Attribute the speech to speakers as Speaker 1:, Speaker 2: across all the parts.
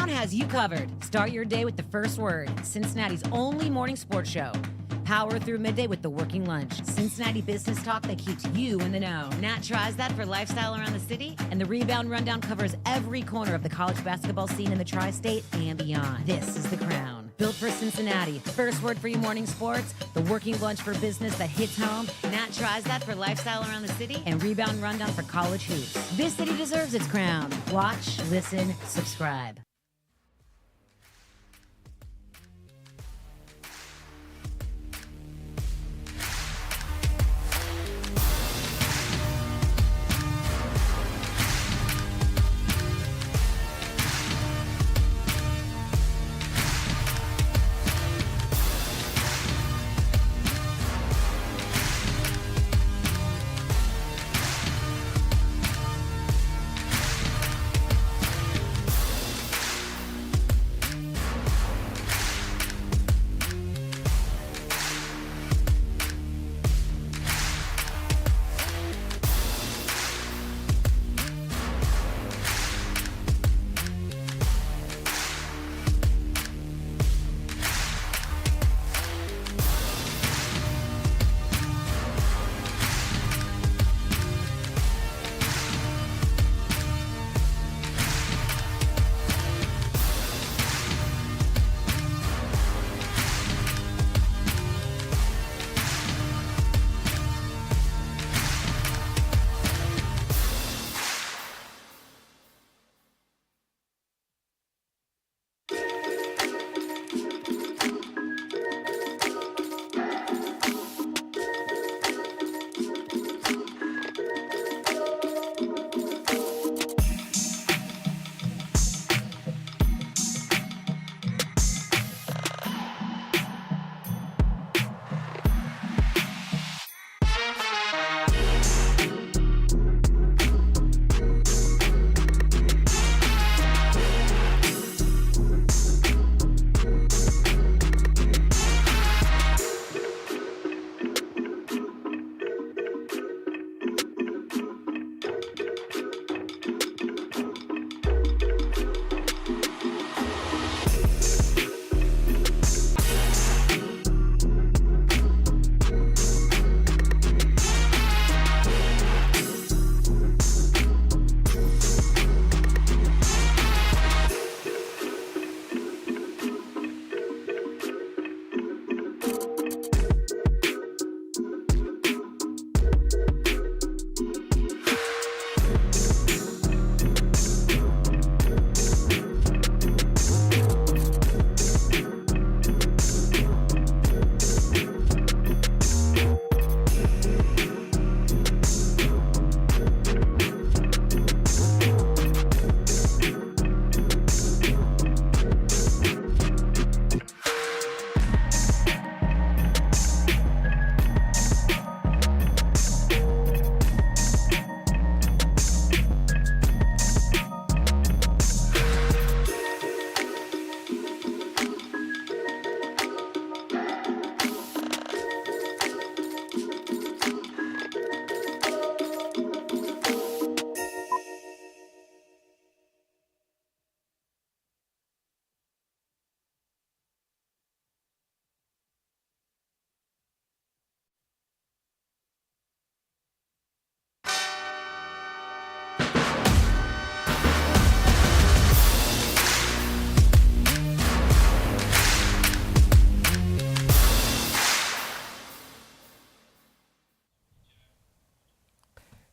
Speaker 1: Crown has you covered. Start your day with the first word, Cincinnati's only morning sports show. Power through midday with the working lunch. Cincinnati business talk that keeps you in the know. Nat tries that for lifestyle around the city, and the Rebound Rundown covers every corner of the college basketball scene in the tri-state and beyond. This is The Crown. Built for Cincinnati. First word for you morning sports, the working lunch for business that hits home. Nat tries that for lifestyle around the city, and Rebound Rundown for college hoops. This city deserves its crown. Watch, listen, subscribe.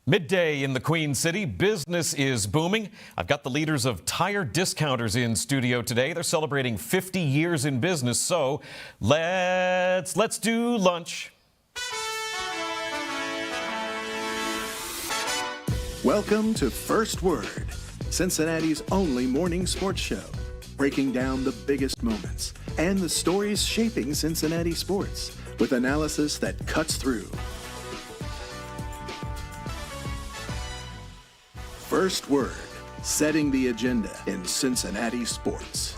Speaker 2: Midday in the Queen City, business is booming. I've got the leaders of tire discounters in studio today. They're celebrating 50 years in business, so let's do lunch.
Speaker 3: Welcome to First Word, Cincinnati's only morning sports show, breaking down the biggest moments and the stories shaping Cincinnati sports with analysis that cuts through. First Word, setting the agenda in Cincinnati sports.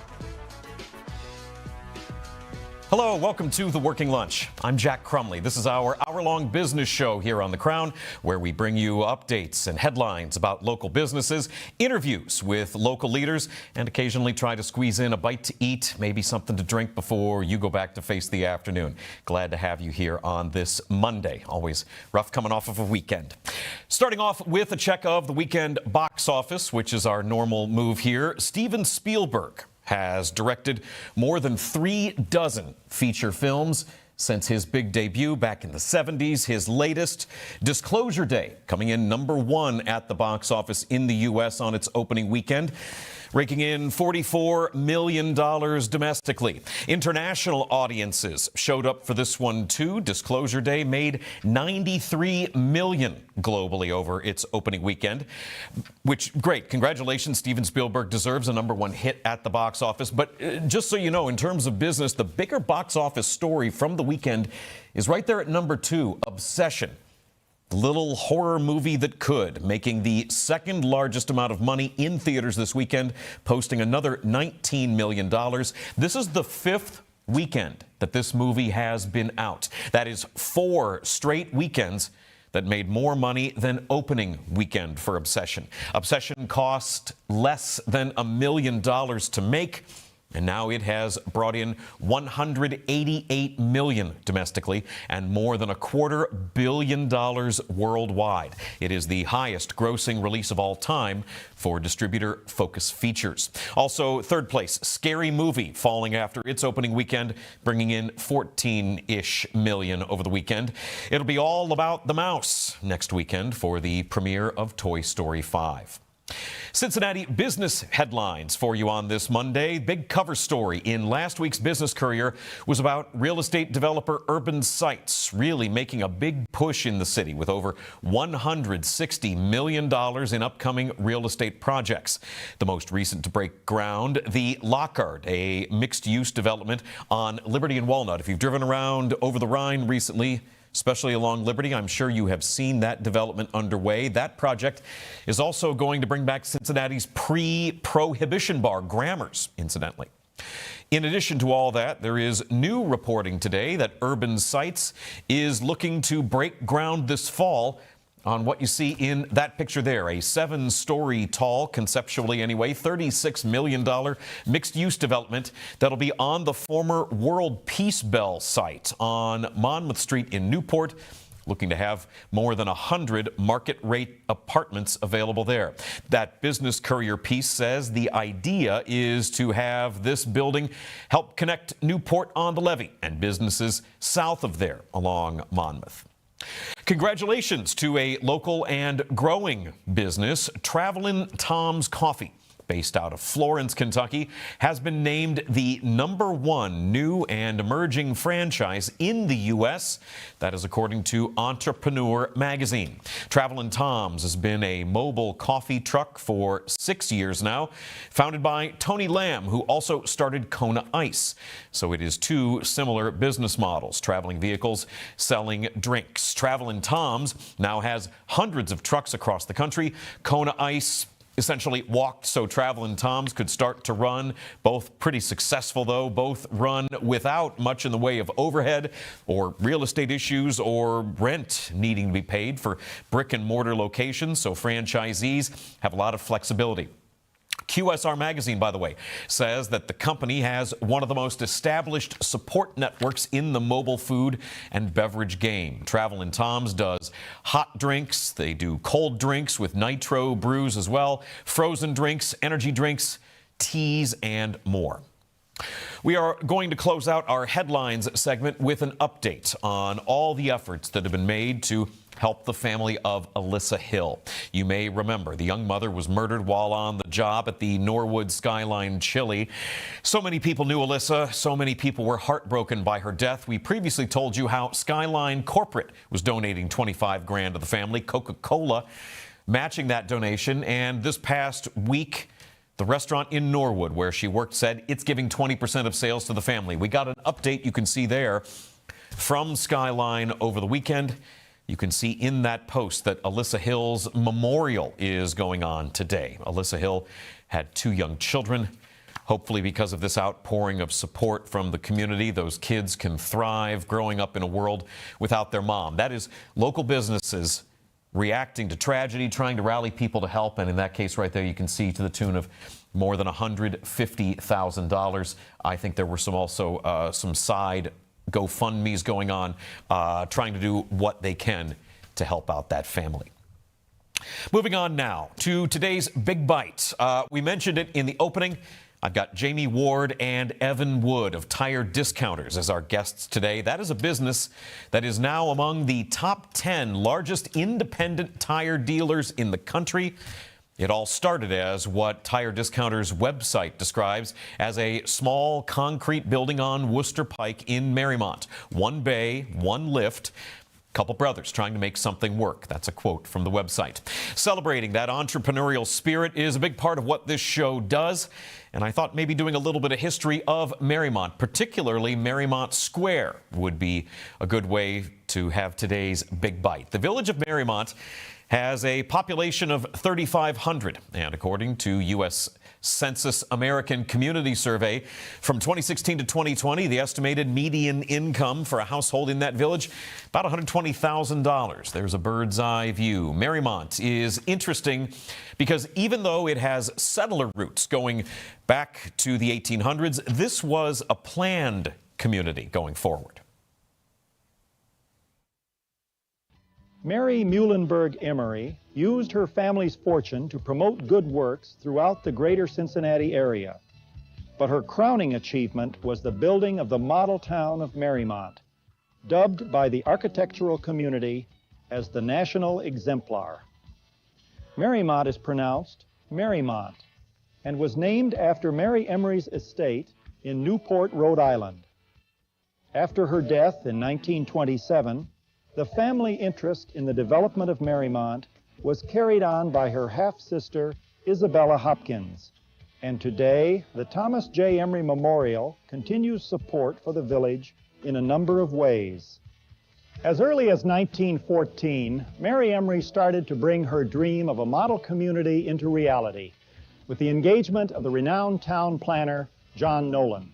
Speaker 2: Hello, welcome to The Working Lunch. I'm Jack Crumley. This is our hour-long business show here on The Crown, where we bring you updates and headlines about local businesses, interviews with local leaders, and occasionally try to squeeze in a bite to eat, maybe something to drink before you go back to face the afternoon. Glad to have you here on this Monday. Always rough coming off of a weekend. Starting off with a check of the weekend box office, which is our normal move here. Steven Spielberg has directed more than 36 feature films since his big debut back in the 70s. His latest, Disclosure Day, coming in #1 at the box office in the U.S. on its opening weekend, raking in $44 million domestically. International audiences showed up for this one, too. Disclosure Day made $93 million globally over its opening weekend, which, great. Congratulations. Steven Spielberg deserves a #1 hit at the box office. But just so you know, in terms of business, the bigger box office story from the weekend is right there at #2, Obsession. The little horror movie that could, making the second largest amount of money in theaters this weekend, posting another $19 million. This is the 5th weekend that this movie has been out. That is 4 straight weekends that made more money than opening weekend for Obsession. Obsession cost less than $1 million to make, and now it has brought in $188 million domestically and more than $250 million worldwide. It is the highest grossing release of all time for distributor Focus Features. Also, third place, Scary Movie, falling after its opening weekend, bringing in $14-ish million over the weekend. It'll be all about the mouse next weekend for the premiere of Toy Story 5. Cincinnati business headlines for you on this Monday. Big cover story in last week's Business Courier was about real estate developer Urban Sites really making a big push in the city with over $160 million in upcoming real estate projects. The most recent to break ground, the Lockhart, a mixed-use development on Liberty and Walnut. If you've driven around over the Rhine recently, especially along Liberty, I'm sure you have seen that development underway. That project is also going to bring back Cincinnati's pre-prohibition bar, Grammars, incidentally. In addition to all that, there is new reporting today that Urban Sites is looking to break ground this fall on what you see in that picture there, a 7-story tall, conceptually anyway, $36 million mixed-use development that'll be on the former World Peace Bell site on Monmouth Street in Newport, looking to have more than 100 market-rate apartments available there. That Business Courier piece says the idea is to have this building help connect Newport on the Levee and businesses south of there along Monmouth. Congratulations to a local and growing business. Travelin' Tom's Coffee, based out of Florence, Kentucky, has been named the #1 new and emerging franchise in the U.S. That is according to Entrepreneur magazine. Travelin' Tom's has been a mobile coffee truck for 6 years now, founded by Tony Lamb, who also started Kona Ice. So it is 2 similar business models, traveling vehicles selling drinks. Travelin' Tom's now has hundreds of trucks across the country. Kona Ice essentially walked so Travelin' Tom's could start to run. Both pretty successful, though. Both run without much in the way of overhead or real estate issues or rent needing to be paid for brick and mortar locations, so franchisees have a lot of flexibility. QSR Magazine, by the way, says that the company has one of the most established support networks in the mobile food and beverage game. Travelin' Tom's does hot drinks. They do cold drinks with nitro brews as well, frozen drinks, energy drinks, teas, and more. We are going to close out our headlines segment with an update on all the efforts that have been made to help the family of Alyssa Hill. You may remember the young mother was murdered while on the job at the Norwood Skyline Chili. So many people knew Alyssa. So many people were heartbroken by her death. We previously told you how Skyline Corporate was donating $25,000 to the family, Coca-Cola matching that donation. And this past week, the restaurant in Norwood where she worked said it's giving 20% of sales to the family. We got an update you can see there from Skyline over the weekend. You can see in that post that Alyssa Hill's memorial is going on today. Alyssa Hill had 2 young children. Hopefully, because of this outpouring of support from the community, those kids can thrive growing up in a world without their mom. That is local businesses reacting to tragedy, trying to rally people to help. And in that case right there, you can see to the tune of more than $150,000. I think there were some side GoFundMes going on, trying to do what they can to help out that family. Moving on now to today's Big Bite. We mentioned it in the opening. I've got Jamie Ward and Evan Wood of Tire Discounters as our guests today. That is a business that is now among the top 10 largest independent tire dealers in the country. It all started as what Tire Discounters' website describes as a small concrete building on Worcester Pike in Marymount. One bay, one lift. Couple brothers trying to make something work. That's a quote from the website. Celebrating that entrepreneurial spirit is a big part of what this show does. And I thought maybe doing a little bit of history of Marymount, particularly Marymount Square, would be a good way to have today's Big Bite. The village of Marymount has a population of 3,500, and according to U.S. Census American Community Survey from 2016 to 2020, the estimated median income for a household in that village, about $120,000. There's a bird's eye view. Marymount is interesting because even though it has settler roots going back to the 1800s, this was a planned community going forward.
Speaker 4: Mary Muhlenberg Emery used her family's fortune to promote good works throughout the greater Cincinnati area. But her crowning achievement was the building of the model town of Marymount, dubbed by the architectural community as the national exemplar. Marymount is pronounced Marymount and was named after Mary Emery's estate in Newport, Rhode Island. After her death in 1927, the family interest in the development of Marymount was carried on by her half-sister, Isabella Hopkins. And today, the Thomas J. Emery Memorial continues support for the village in a number of ways. As early as 1914, Mary Emery started to bring her dream of a model community into reality with the engagement of the renowned town planner, John Nolan.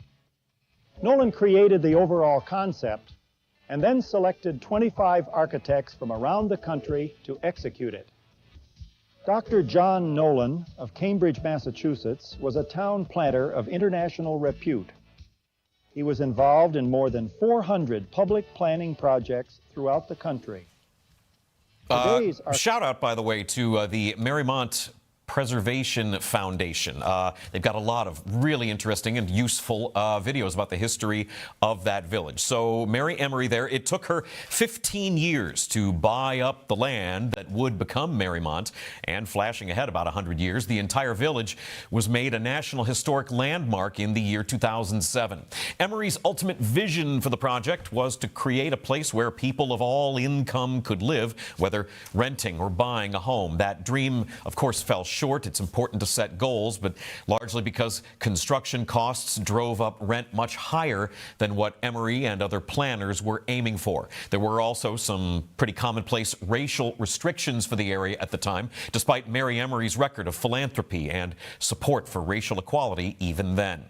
Speaker 4: Nolan created the overall concept and then selected 25 architects from around the country to execute it. Dr. John Nolan of Cambridge, Massachusetts, was a town planner of international repute. He was involved in more than 400 public planning projects throughout the country.
Speaker 2: Shout out, by the way, to the Marymount Preservation Foundation. They've got a lot of really interesting and useful videos about the history of that village. So Mary Emery there, it took her 15 years to buy up the land that would become Marymount, and flashing ahead about 100 years, the entire village was made a National Historic Landmark in the year 2007. Emery's ultimate vision for the project was to create a place where people of all income could live, whether renting or buying a home. That dream, of course, fell short. It's important to set goals, but largely because construction costs drove up rent much higher than what Emery and other planners were aiming for. There were also some pretty commonplace racial restrictions for the area at the time, despite Mary Emery's record of philanthropy and support for racial equality even then.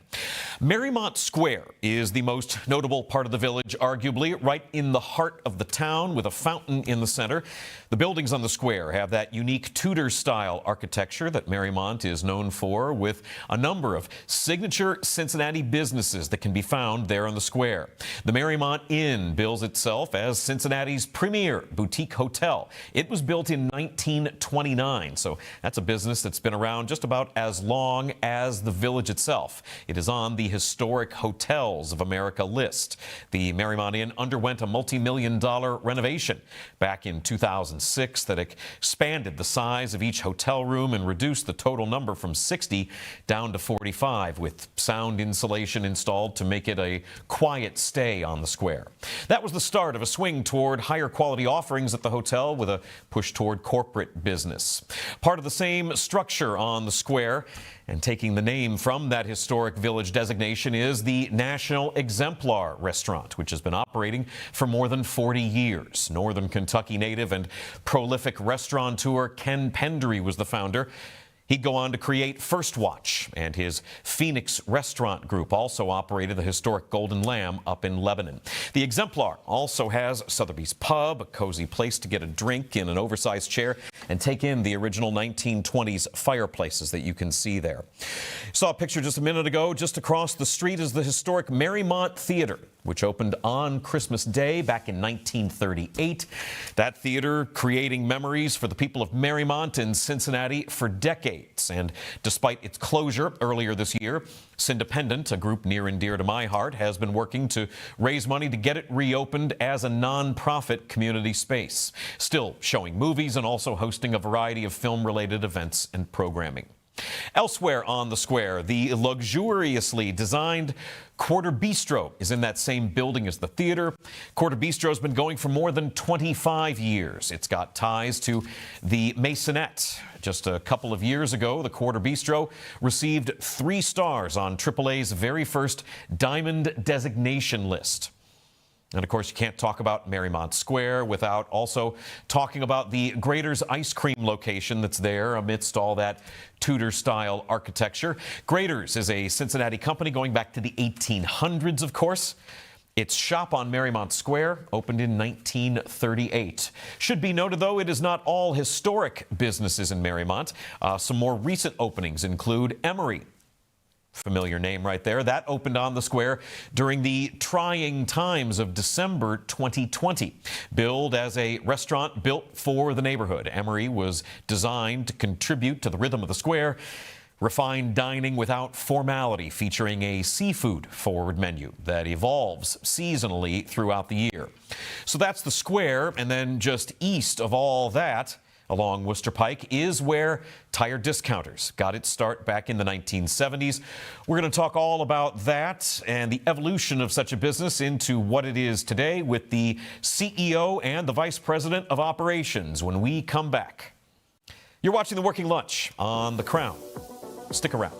Speaker 2: Marymount Square is the most notable part of the village, arguably, right in the heart of the town with a fountain in the center. The buildings on the square have that unique Tudor-style architecture that Marymount is known for, with a number of signature Cincinnati businesses that can be found there on the square. The Marymount Inn bills itself as Cincinnati's premier boutique hotel. It was built in 1929, so that's a business that's been around just about as long as the village itself. It is on the Historic Hotels of America list. The Marymount Inn underwent a multi-million-dollar renovation back in 2006 that expanded the size of each hotel room and reduced the total number from 60 down to 45, with sound insulation installed to make it a quiet stay on the square. That was the start of a swing toward higher quality offerings at the hotel, with a push toward corporate business. Part of the same structure on the square, and taking the name from that historic village designation, is the National Exemplar restaurant, which has been operating for more than 40 years. Northern Kentucky native and prolific restaurateur Ken Pendry was the founder. He'd go on to create First Watch, and his Phoenix Restaurant Group also operated the historic Golden Lamb up in Lebanon. The Exemplar also has Sotheby's Pub, a cozy place to get a drink in an oversized chair and take in the original 1920s fireplaces that you can see there. Saw a picture just a minute ago. Just across the street is the historic Marymount Theater, which opened on Christmas Day back in 1938. That theater creating memories for the people of Marymount and Cincinnati for decades. And despite its closure earlier this year, Independent, a group near and dear to my heart, has been working to raise money to get it reopened as a non-profit community space, still showing movies and also hosting a variety of film-related events and programming. Elsewhere on the square, the luxuriously designed Quarter Bistro is in that same building as the theater. Quarter Bistro's been going for more than 25 years. It's got ties to the Masonette. Just a couple of years ago, the Quarter Bistro received 3 stars on AAA's very first Diamond designation list. And of course, you can't talk about Marymount Square without also talking about the Graeter's ice cream location that's there amidst all that Tudor-style architecture. Graeter's is a Cincinnati company going back to the 1800s, of course. Its shop on Marymount Square opened in 1938. Should be noted, though, it is not all historic businesses in Marymount. Some more recent openings include Emery. Familiar name right there. That opened on the square during the trying times of December 2020. Billed as a restaurant built for the neighborhood, Emery was designed to contribute to the rhythm of the square. Refined dining without formality, featuring a seafood-forward menu that evolves seasonally throughout the year. So that's the square, and then just east of all that, along Worcester Pike, is where Tire Discounters got its start back in the 1970s. We're going to talk all about that and the evolution of such a business into what it is today with the CEO and the Vice President of Operations when we come back. You're watching The Working Lunch on The Crown. Stick around.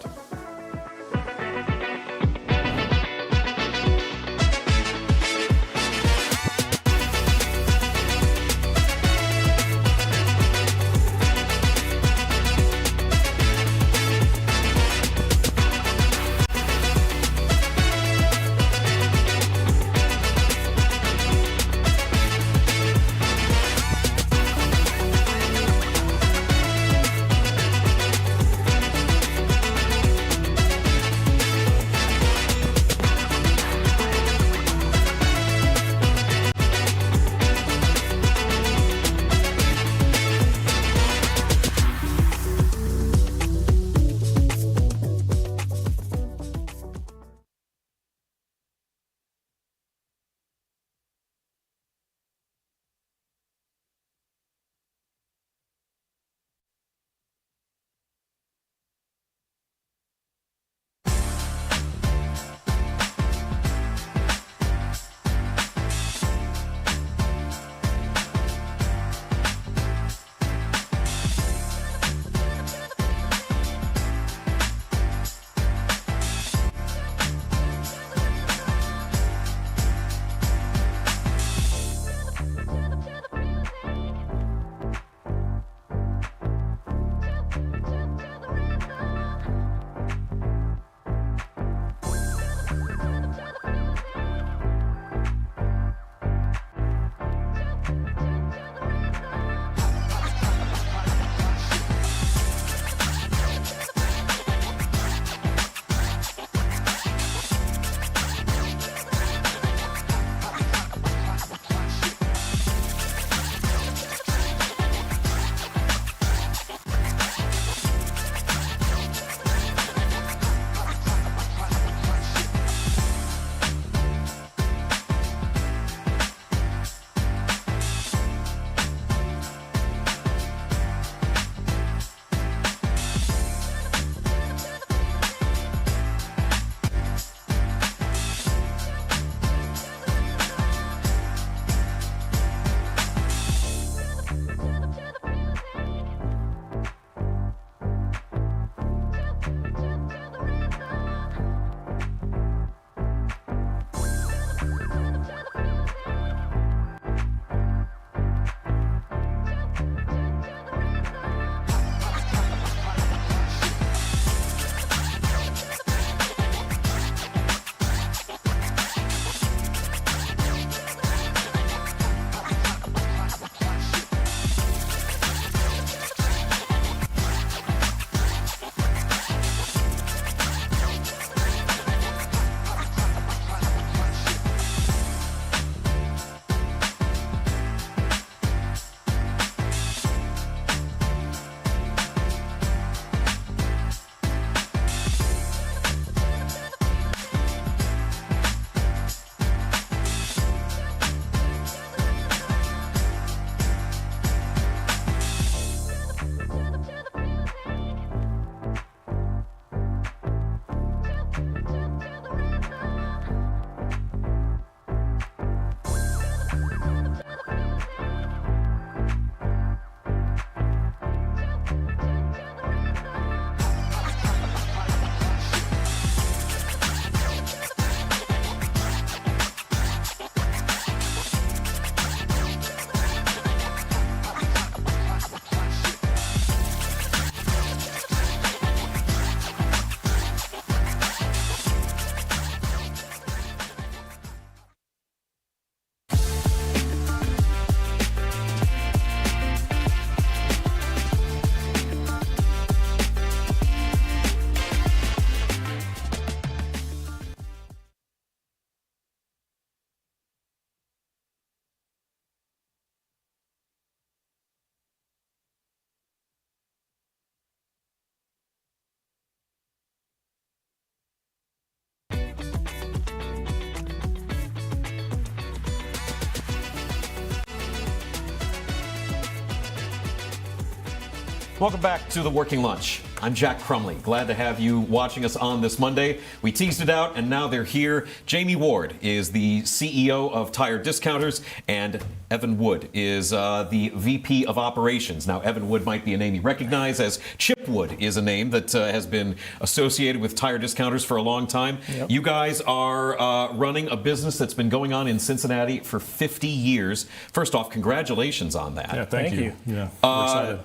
Speaker 2: Welcome back to The Working Lunch. I'm Jack Crumley. Glad to have you watching us on this Monday. We teased it out, and now they're here. Jamie Ward is the CEO of Tire Discounters, and Evan Wood is the VP of Operations. Now, Evan Wood might be a name you recognize, as Chip Wood is a name that has been associated with Tire Discounters for a long time. Yep. You guys are running a business that's been going on in Cincinnati for 50 years. First off, congratulations on that.
Speaker 5: Yeah, thank you. Yeah, we're excited.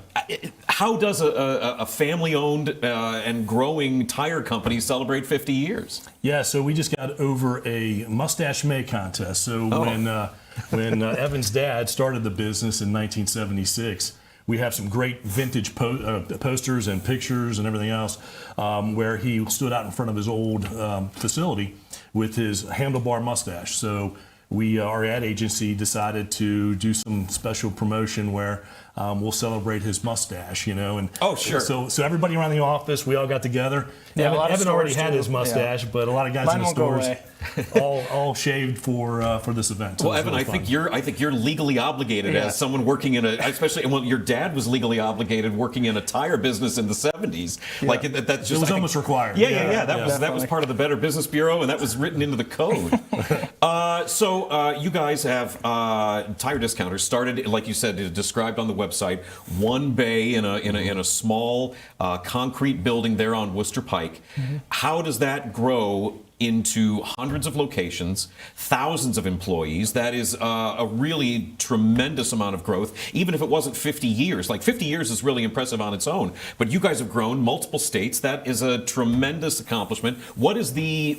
Speaker 2: How does a family-owned and growing tire company celebrate 50 years?
Speaker 5: Yeah, so we just got over a mustache May contest. So when Evan's dad started the business in 1976, we have some great vintage posters and pictures and everything else where he stood out in front of his old facility with his handlebar mustache. So our ad agency decided to do some special promotion where we'll celebrate his mustache, and so everybody around the office, we all got together.
Speaker 6: Yeah,
Speaker 5: Evan already had his mustache, but a lot of guys in the stores all shaved for this event.
Speaker 2: Well, Evan, I think you're legally obligated as someone working in especially your dad was legally obligated working in a tire business in the 70s. Yeah. Like that's just
Speaker 5: it was almost required.
Speaker 2: Yeah. That was part of the Better Business Bureau, and that was written into the code. So you guys have Tire Discounters started, like you said, described on the website, one bay in a small concrete building there on Worcester Pike. Mm-hmm. How does that grow into hundreds of locations, thousands of employees? That is a really tremendous amount of growth, even if it wasn't 50 years. Like 50 years is really impressive on its own, but you guys have grown multiple states. That is a tremendous accomplishment. What is the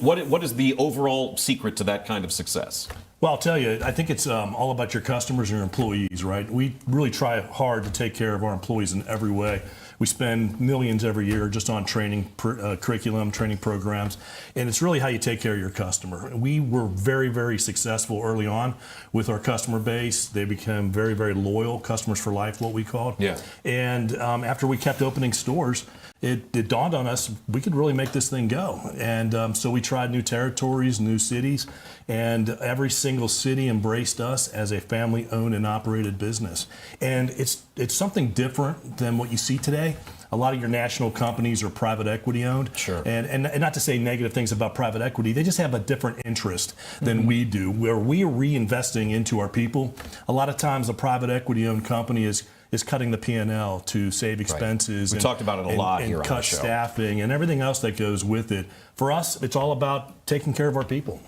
Speaker 2: overall secret to that kind of success?
Speaker 5: Well, I'll tell you, I think it's all about your customers and your employees, right? We really try hard to take care of our employees in every way. We spend millions every year just on training curriculum, training programs, and it's really how you take care of your customer. We were very, very successful early on with our customer base. They became very, very loyal, customers for life, what we called. Yeah. And after we kept opening stores, it dawned on us we could really make this thing go. And so we tried new territories, new cities, and every single city embraced us as a family-owned and operated business. And it's something different than what you see today. A lot of your national companies are private equity owned. Sure. And not to say negative things about private equity, they just have a different interest than we do. Where we are reinvesting into our people, a lot of times a private equity owned company is cutting the P&L to save expenses.
Speaker 2: Right. We talked about it a lot here on the show.
Speaker 5: And cut staffing and everything else that goes with it. For us, it's all about taking care of our people.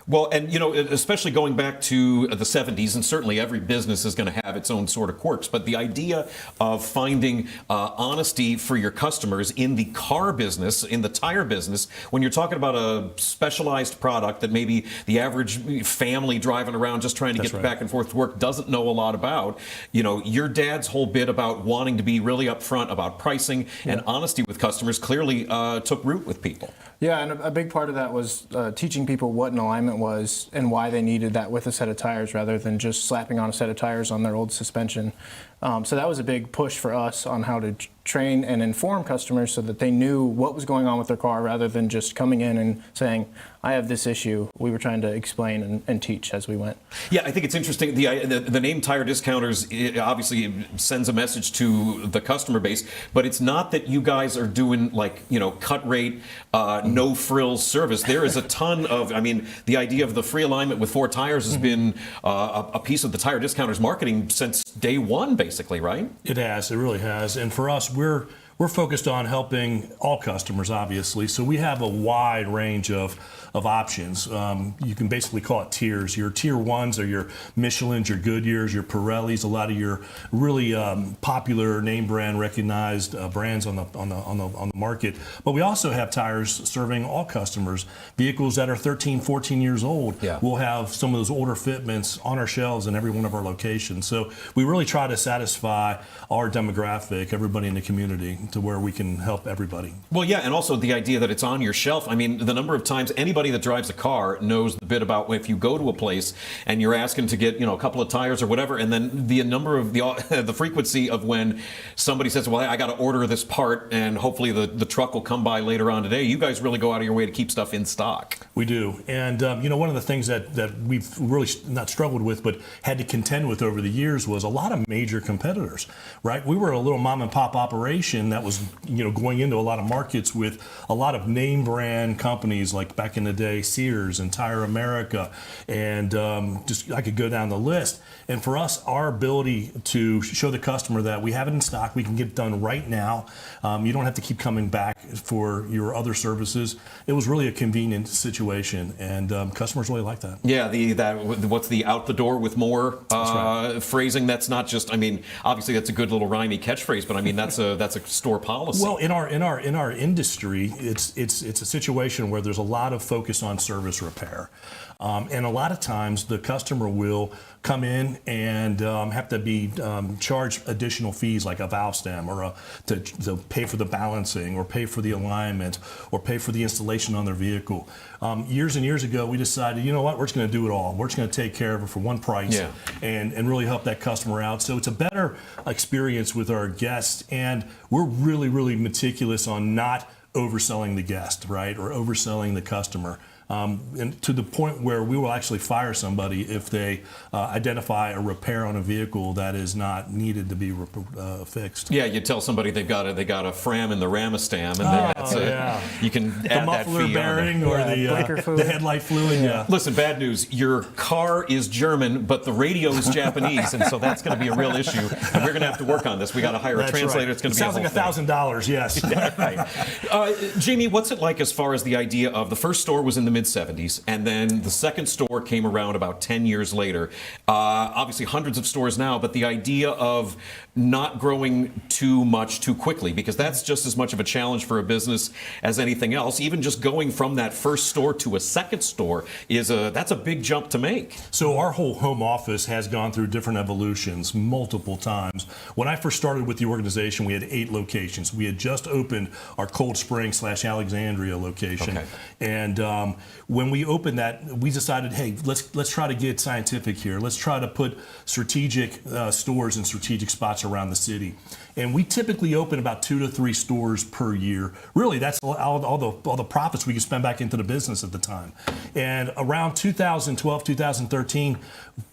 Speaker 2: Well, and especially going back to the 70s, and certainly every business is going to have its own sort of quirks, but the idea of finding honesty for your customers in the car business, in the tire business, when you're talking about a specialized product that maybe the average family driving around just trying to get back and forth to work doesn't know a lot about, your dad's whole bit about wanting to be really upfront about pricing and honesty with customers clearly took root with people.
Speaker 6: Yeah, and a big part of that was teaching people what an alignment was and why they needed that with a set of tires rather than just slapping on a set of tires on their old suspension. So that was a big push for us on how to train and inform customers so that they knew what was going on with their car rather than just coming in and saying, I have this issue. We were trying to explain and teach as we went.
Speaker 2: Yeah, I think it's interesting. The name Tire Discounters obviously sends a message to the customer base, but it's not that you guys are doing cut rate, no frills service. There is a ton of, the idea of the free alignment with 4 tires has been a piece of the Tire Discounters marketing since day one, basically, right?
Speaker 5: It has. It really has. And for us, we're focused on helping all customers, obviously. So we have a wide range of options. You can basically call it tiers. Your tier ones are your Michelins, your Goodyears, your Pirellis, a lot of your really popular name brand recognized brands on the market. But we also have tires serving all customers. Vehicles that are 13, 14 years old, we'll have some of those older fitments on our shelves in every one of our locations. So we really try to satisfy our demographic, everybody in the community, to where we can help everybody.
Speaker 2: Well, yeah, and also the idea that it's on your shelf. I mean, the number of times anybody that drives a car knows the bit about if you go to a place and you're asking to get, a couple of tires or whatever, and then the number of the frequency of when somebody says, well, I got to order this part and hopefully the truck will come by later on today. You guys really go out of your way to keep stuff in stock.
Speaker 5: We do. And, one of the things that we've really not struggled with, but had to contend with over the years was a lot of major competitors, right? We were a little mom and pop operation that was, going into a lot of markets with a lot of name brand companies like back in the day, Sears and Tire America. And I could go down the list. And for us, our ability to show the customer that we have it in stock, we can get it done right now. You don't have to keep coming back for your other services. It was really a convenient situation, and customers really like that.
Speaker 2: Yeah, what's the out the door with more
Speaker 5: right.
Speaker 2: phrasing? That's not just. I mean, obviously that's a good little rhymey catchphrase, but I mean that's a store policy.
Speaker 5: Well, in our industry, it's a situation where there's a lot of focus on service repair, and a lot of times the customer will come in and have to be charged additional fees like a valve stem or to pay for the balancing or pay for the alignment or pay for the installation on their vehicle. Years and years ago, we decided, you know what, we're just going to do it all. We're just going to take care of it for one price and really help that customer out. So it's a better experience with our guests, and we're really, really meticulous on not overselling the guest, right, or overselling the customer. And to the point where we will actually fire somebody if they identify a repair on a vehicle that is not needed to be fixed.
Speaker 2: Yeah, you tell somebody they got a fram in the Ramastam, and then you can add that fee
Speaker 5: muffler bearing or the headlight fluid. Yeah.
Speaker 2: Listen, bad news. Your car is German, but the radio is Japanese, and so that's going to be a real issue. And we're going to have to work on this. We got to hire a translator.
Speaker 5: Right.
Speaker 2: It's going to be
Speaker 5: sounds like $1,000. Yes.
Speaker 2: Yeah, right. Jamie, what's it like as far as the idea of the first store was in the mid-'70s, and then the second store came around about 10 years later. Obviously hundreds of stores now, but the idea of not growing too much too quickly, because that's just as much of a challenge for a business as anything else. Even just going from that first store to a second store that's a big jump to make.
Speaker 5: So our whole home office has gone through different evolutions multiple times. When I first started with the organization, we had 8 locations. We had just opened our Cold Spring / Alexandria location.
Speaker 2: Okay.
Speaker 5: And when we opened that, we decided, hey, let's try to get scientific here. Let's try to put strategic stores in strategic spots around the city. And we typically open about 2 to 3 stores per year. Really, that's all the profits we could spend back into the business at the time. And around 2012, 2013,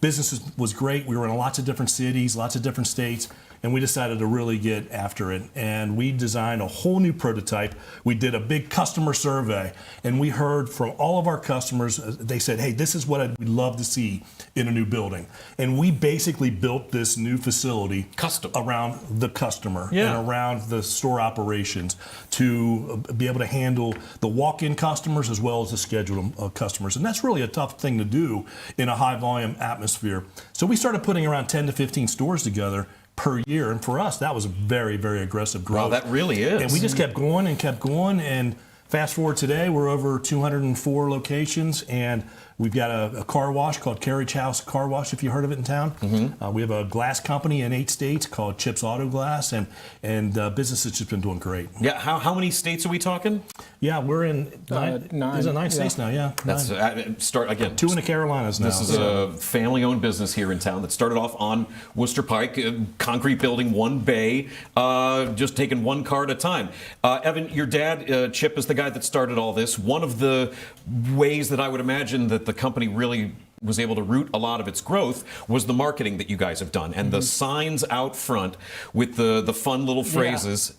Speaker 5: business was great. We were in lots of different cities, lots of different states, and we decided to really get after it. And we designed a whole new prototype. We did a big customer survey, and we heard from all of our customers. They said, hey, this is what we'd love to see in a new building. And we basically built this new facility
Speaker 2: custom
Speaker 5: around the customer and around the store operations to be able to handle the walk-in customers as well as the scheduled customers. And that's really a tough thing to do in a high-volume atmosphere. So we started putting around 10 to 15 stores together per year, and for us that was a very, very aggressive growth.
Speaker 2: Wow, that really is.
Speaker 5: And we just kept going, and fast forward today, we're over 204 locations, and we've got a car wash called Carriage House Car Wash, if you heard of it in town. Mm-hmm. We have a glass company in 8 states called Chips Auto Glass, and business has just been doing great.
Speaker 2: Yeah, how many states are we talking?
Speaker 5: Yeah, we're in 9. There's 9 states now. Yeah,
Speaker 2: that's start again.
Speaker 5: 2 in the Carolinas now.
Speaker 2: This is a family-owned business here in town that started off on Worcester Pike, concrete building, 1 bay, just taking 1 car at a time. Evan, your dad, Chip, is the guy that started all this. One of the ways that I would imagine that the company really was able to root a lot of its growth was the marketing that you guys have done and the signs out front with the fun little phrases.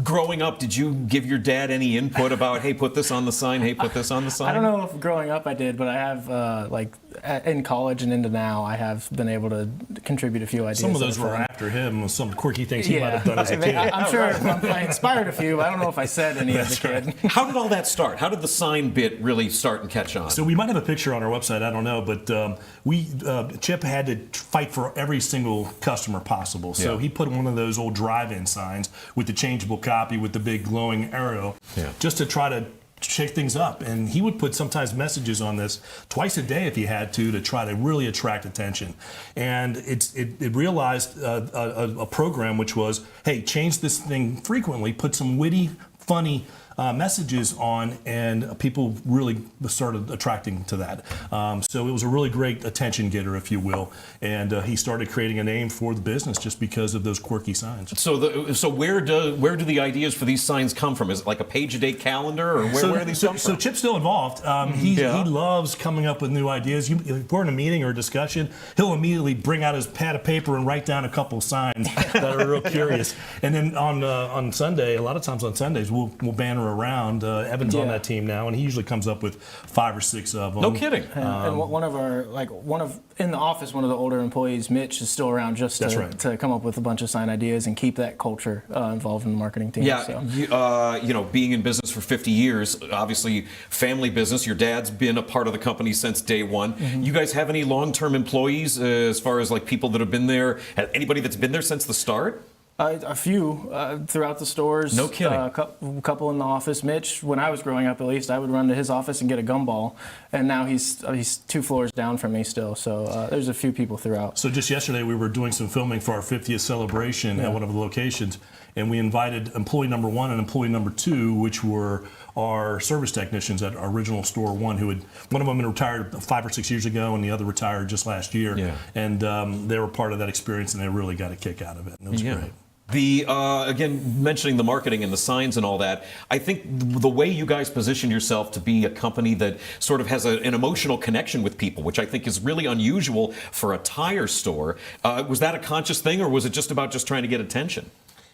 Speaker 2: Growing up, did you give your dad any input about, hey, put this on the sign, hey, put this on the sign?
Speaker 6: I don't know if growing up I did, but I have, in college and into now, I have been able to contribute a few ideas.
Speaker 5: Some of those were after him, some quirky things he might have done as a kid.
Speaker 6: I'm sure I inspired a few, but I don't know if I said any as a kid.
Speaker 2: Right. How did all that start? How did the sign bit really start and catch on?
Speaker 5: So we might have a picture on our website, I don't know, but Chip had to fight for every single customer possible. So he put one of those old drive-in signs with the changeable copy with the big glowing arrow just to try to shake things up, and he would put sometimes messages on this twice a day if he had to try to really attract attention. And it realized a program which was, hey, change this thing frequently, put some witty, funny messages on, and people really started attracting to that. So it was a really great attention getter, if you will, and he started creating a name for the business just because of those quirky signs.
Speaker 2: So where do the ideas for these signs come from? Is it like a page-a-day calendar, or where are these come from?
Speaker 5: So Chip's still involved. He loves coming up with new ideas. If we're in a meeting or a discussion, he'll immediately bring out his pad of paper and write down a couple of signs that are real curious. And then on Sunday, a lot of times on Sundays, we'll banner around. Evan's on that team now, and he usually comes up with 5 or 6 of them.
Speaker 2: No kidding.
Speaker 6: And one of in the office, one of the older employees, Mitch, is still around just to come up with a bunch of sign ideas and keep that culture involved in the marketing team.
Speaker 2: Yeah,
Speaker 6: so.
Speaker 2: Being in business for 50 years, obviously family business. Your dad's been a part of the company since day one. Mm-hmm. You guys have any long-term employees as far as like people that have been there? Anybody that's been there since the start?
Speaker 6: A few throughout the stores.
Speaker 2: No kidding.
Speaker 6: A couple in the office. Mitch, when I was growing up, at least, I would run to his office and get a gumball, and now he's 2 floors down from me still. So there's a few people throughout.
Speaker 5: So just yesterday, we were doing some filming for our 50th celebration at one of the locations, and we invited employee number 1 and employee number 2, which were our service technicians at our original store 1, one of them had retired 5 or 6 years ago, and the other retired just last year. Yeah. And they were part of that experience, and they really got a kick out of it. And it was great.
Speaker 2: Again, mentioning the marketing and the signs and all that, I think the way you guys position yourself to be a company that sort of has an emotional connection with people, which I think is really unusual for a tire store, was that a conscious thing, or was it just about just trying to get attention?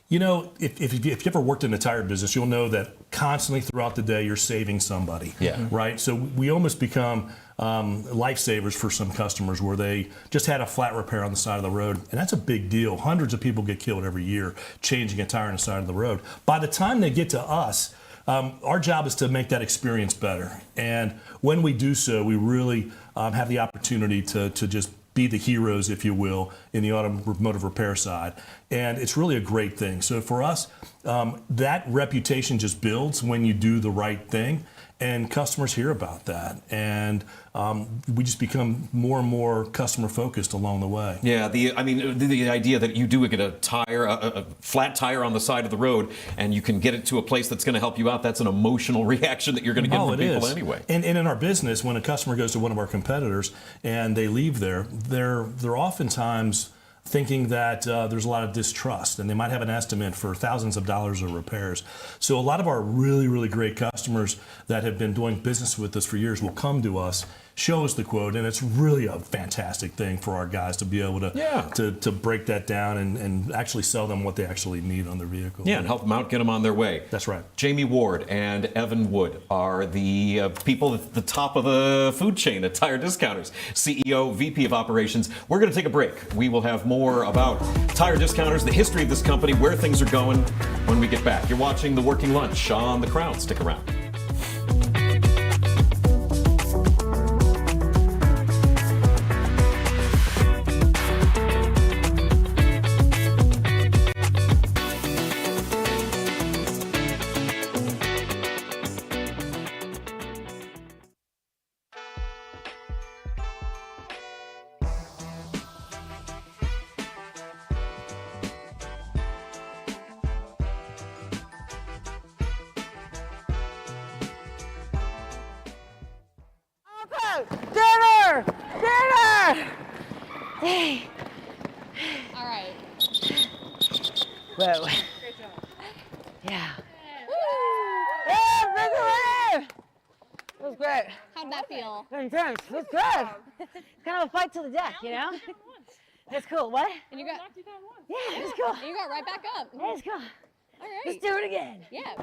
Speaker 5: You know, if you ever worked in the tire business, you'll know that constantly throughout the day you're saving somebody. Yeah. Right? So we almost become lifesavers for some customers where they just had a flat repair on the side of the road. And that's a big deal. Hundreds of people get killed every year changing a tire on the side of the road. By the time they get to us, our job is to make that experience better. And when we do so, we really have the opportunity to just be the heroes, if you will, in the automotive repair side. And it's really a great thing. So for us, that reputation just builds when you do the right thing. And customers hear about that, and we just become more and more customer focused along the way.
Speaker 2: Yeah, the idea that you do get a flat tire on the side of the road, and you can get it to a place that's going to help you out. That's an emotional reaction that you're going to get from people anyway.
Speaker 5: And in our business, when a customer goes to one of our competitors and they leave there, they're oftentimes thinking that there's a lot of distrust, and they might have an estimate for thousands of dollars of repairs. So a lot of our really, really great customers that have been doing business with us for years will come to us, show us the quote, and it's really a fantastic thing for our guys to be able to break that down and actually sell them what they actually need on their vehicle.
Speaker 2: Yeah, and help them out, get them on their way.
Speaker 5: That's right.
Speaker 2: Jamie Ward and Evan Wood are the people at the top of the food chain at Tire Discounters, CEO, VP of Operations. We're going to take a break. We will have more about Tire Discounters, the history of this company, where things are going when we get back. You're watching The Working Lunch on The Crown. Stick around.
Speaker 7: Dinner! Dinner! Hey.
Speaker 8: All right.
Speaker 7: Whoa.
Speaker 8: Great job.
Speaker 7: Yeah. Yeah, big win! That was great.
Speaker 8: How'd that feel?
Speaker 7: Intense. It was good. It's kind of a fight to the death, you know? That's cool. What?
Speaker 8: And you got.
Speaker 7: Yeah, it's cool.
Speaker 8: And you got right back up.
Speaker 7: Yeah, it's cool.
Speaker 8: All right.
Speaker 7: Let's do it again.
Speaker 8: Yeah.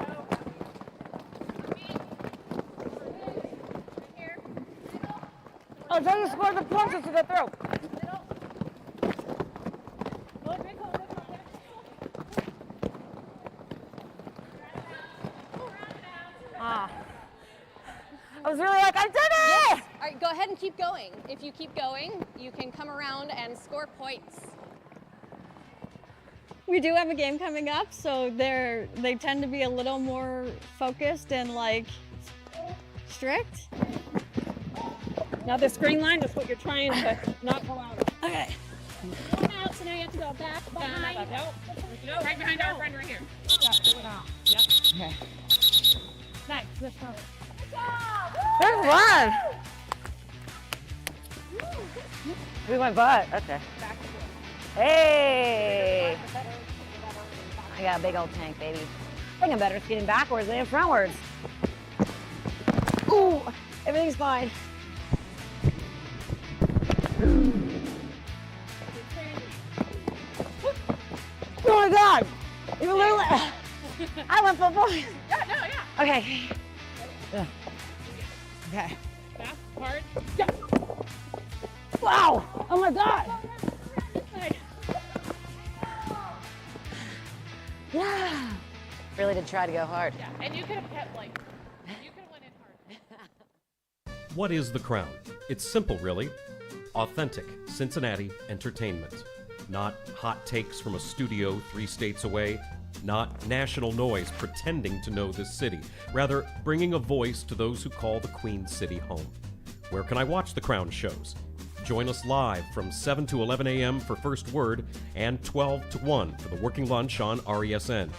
Speaker 7: Oh, try to score the punches to get through. I was really like, I did it!
Speaker 8: Yes. All right, go ahead and keep going. If you keep going, you can come around and score points.
Speaker 9: We do have a game coming up, so they tend to be a little more focused and like
Speaker 8: Strict. Now this green line is what you're trying to not go out of.
Speaker 7: Okay.
Speaker 8: Going out, so now you have to go back behind. No, right behind our friend right here.
Speaker 7: Okay. Nice. Good job. There's one. With my butt. Okay. Hey. I got a big old tank, baby. I think I'm better skating backwards than frontwards. Ooh, everything's fine. Oh my God! You literally, I went for boys.
Speaker 8: Yeah.
Speaker 7: Okay. Okay.
Speaker 8: Fast, hard.
Speaker 7: Wow! Oh my God! Yeah. Really did try to go hard.
Speaker 8: Yeah, and you could have kept like, you could have went in hard.
Speaker 9: What is The Crown? It's simple, really. Authentic Cincinnati entertainment. Not hot takes from a studio 3 states away. Not national noise pretending to know this city. Rather, bringing a voice to those who call the Queen City home. Where can I watch The Crown shows? Join us live from 7 to 11 a.m. for First Word and 12 to 1 for the Working Lunch on RESN.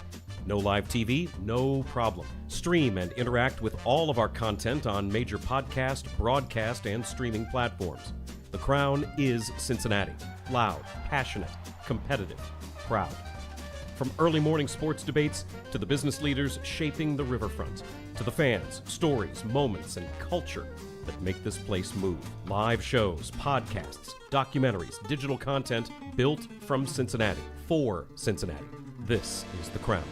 Speaker 9: No live TV? No problem. Stream and interact with all of our content on major podcast, broadcast, and streaming platforms. The Crown is Cincinnati. Loud, passionate, competitive, proud. From early morning sports debates to the business leaders shaping the riverfront, to the fans, stories, moments, and culture that make this place move. Live shows, podcasts, documentaries, digital content built from Cincinnati, for Cincinnati. This is The Crown.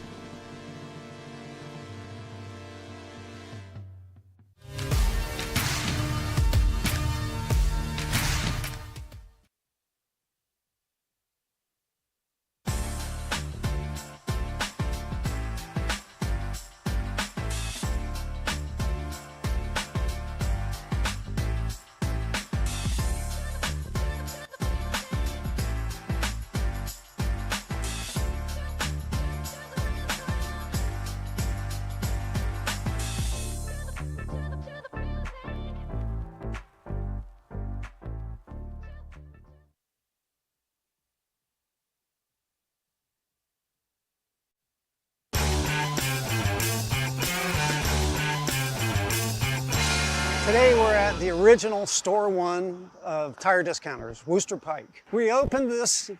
Speaker 10: Today we're at the original Store One of Tire Discounters, Wooster Pike. We opened this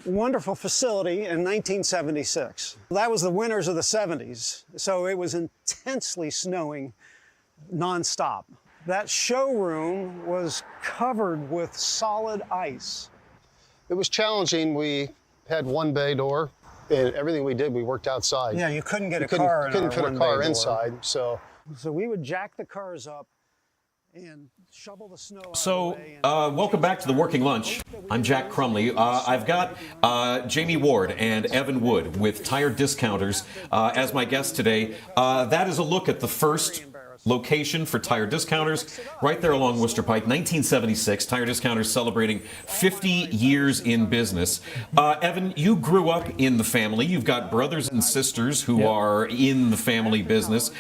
Speaker 10: wonderful facility in 1976. That was the winters of the 70s, so it was intensely snowing nonstop. That showroom was covered with solid ice.
Speaker 11: It was challenging. We had one bay door, and everything we did, we worked outside.
Speaker 10: Yeah, you couldn't get a
Speaker 11: couldn't,
Speaker 10: car in
Speaker 11: couldn't
Speaker 10: our
Speaker 11: fit a
Speaker 10: one
Speaker 11: car
Speaker 10: bay door.
Speaker 11: inside, so
Speaker 10: we would jack the cars up and shovel the snow out
Speaker 2: So,
Speaker 10: of the way and
Speaker 2: welcome back to the Working Lunch. I'm Jack Crumley. I've got Jamie Ward and Evan Wood with Tire Discounters as my guests today. That is a look at the first location for Tire Discounters right there along Wooster Pike, 1976. Tire Discounters celebrating 50 years in business. Evan, you grew up in the family. You've got brothers and sisters who are in the family business.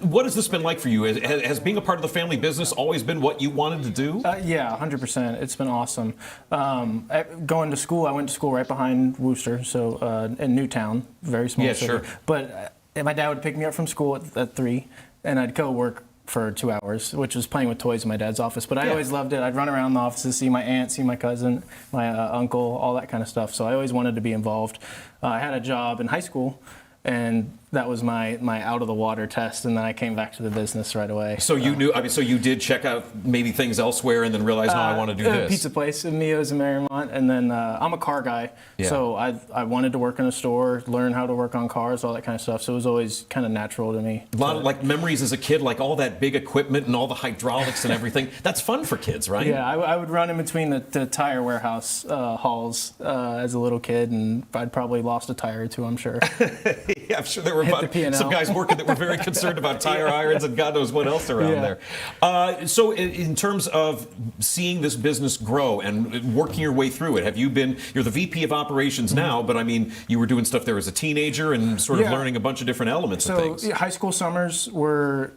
Speaker 2: What has this been like for you? Has being a part of the family business always been what you wanted to do?
Speaker 6: Yeah, 100%. It's been awesome. Going to school, I went to school right behind Wooster, so in Newtown, very small city.
Speaker 2: Sure.
Speaker 6: But my dad would pick me up from school at 3, and I'd go work for 2 hours, which was playing with toys in my dad's office. But I always loved it. I'd run around the offices, see my aunt, see my cousin, my uncle, all that kind of stuff. So I always wanted to be involved. I had a job in high school, and that was my out of the water test, and then I came back to the business right away.
Speaker 2: So you knew, so you did check out maybe things elsewhere and then realize, no, I want to do this.
Speaker 6: Pizza place in Mio's in Marymount, and then I'm a car guy, so I wanted to work in a store, learn how to work on cars, all that kind of stuff. So it was always kind of natural to me.
Speaker 2: A lot of like memories as a kid, like all that big equipment and all the hydraulics and everything. That's fun for kids, right?
Speaker 6: Yeah, I would run in between the tire warehouse halls as a little kid, and I'd probably lost a tire or two, I'm sure.
Speaker 2: Yeah, I'm sure there were
Speaker 6: hit the P&L.
Speaker 2: some guys working that were very concerned about tire irons and God knows what else around there. So in terms of seeing this business grow and working your way through it, you're the VP of operations now, but I mean, you were doing stuff there as a teenager and sort of learning a bunch of different elements of things.
Speaker 6: So high school summers were